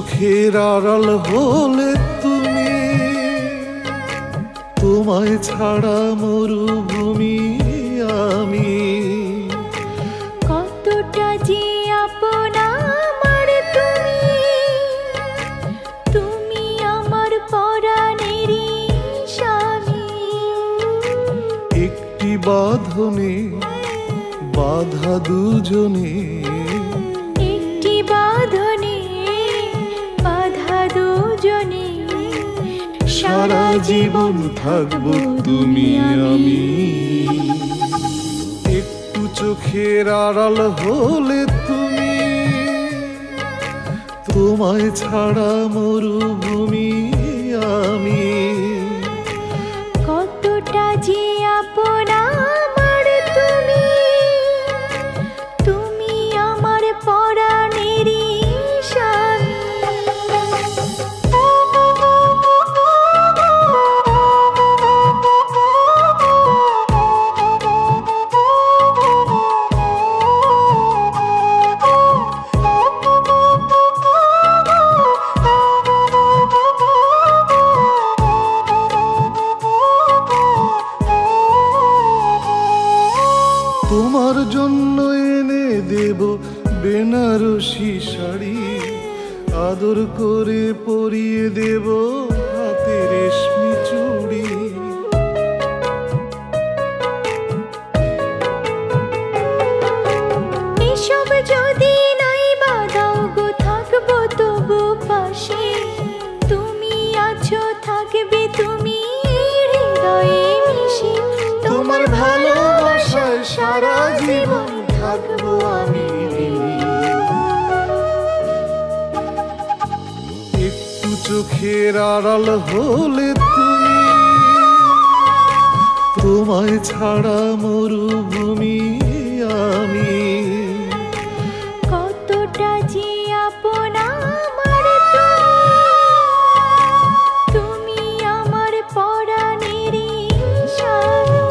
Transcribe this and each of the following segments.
চোখের আড়াল হলে তুমি, তোমায় ছাড়া মরুভূমি আমি। কতটা যে আপন আমার তুমি, তুমি আমার পরাণেরই স্বামী। একটি বাঁধনে বাঁধা দুজনে, একটি বাঁধনে বাঁধা দুজনে, সারা জীবন থাকবো তুমি আমি। একটু চোখের আড়াল হলে তুমি, তোমায় ছাড়া মরুভূমি আমি। কতটা যে আপন আমার তুমি, তুমি আমার পরাণেরই স্বামী। তোমার জন্য এনে দেব বেনারসি শাড়ি, আদর করে পরিয়ে দেব হাতে রেশমি চুড়ি। এসব যদি নাই বা দাও গো, থাকবো তবু পাশে। তুমি আছো থাকবে তুমি হৃদয়ে মিশে, তোমার ভালোবাসায় সারা জীবন থাকবো আমি। একটু চোখের আড়াল হলে তুমি, তোমায় ছাড়া মরুভূমি আমি। কতটা যে আপন আমার তুমি, তুমি আমার পরাণেরই স্বামী।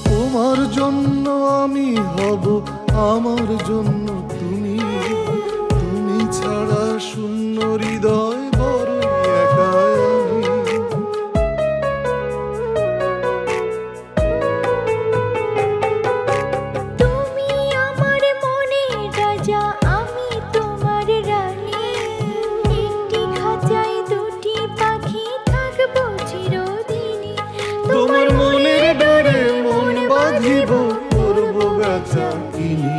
তোমার জন্য আমি হব, আমার জন্য তুমি। তুমি ছাড়া শূন্য হৃদয় বড় একা আমি। তুমি আমার মনের রাজা, আমি তোমার রানী। একটি খাঁচায় দুটি পাখি থাকবো চিরদিনই। তোমার মনের ডোরে মন বাঁধিব, করব বেচা কিনি।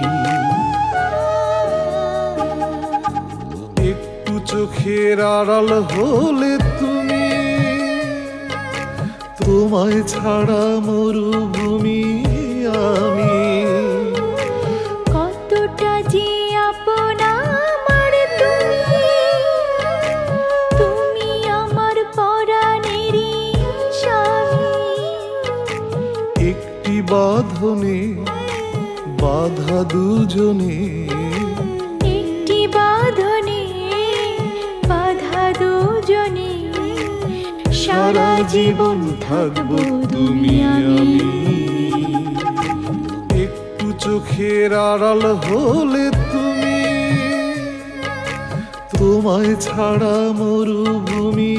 একটু চোখের আড়াল হলে তুমি, তোমায় ছাড়া মরুভূমি আমি। কতটা যে আপন আমার তুমি, তুমি আমার পরাণেরই স্বামী। একটি বাঁধনে বাঁধা দুজনে, একটি বাঁধনে বাঁধা দুজনে, সারা জীবন থাকবো তুমি আমি। একটু চোখের আড়াল হলে তুমি, তোমায় ছাড়া মরুভূমি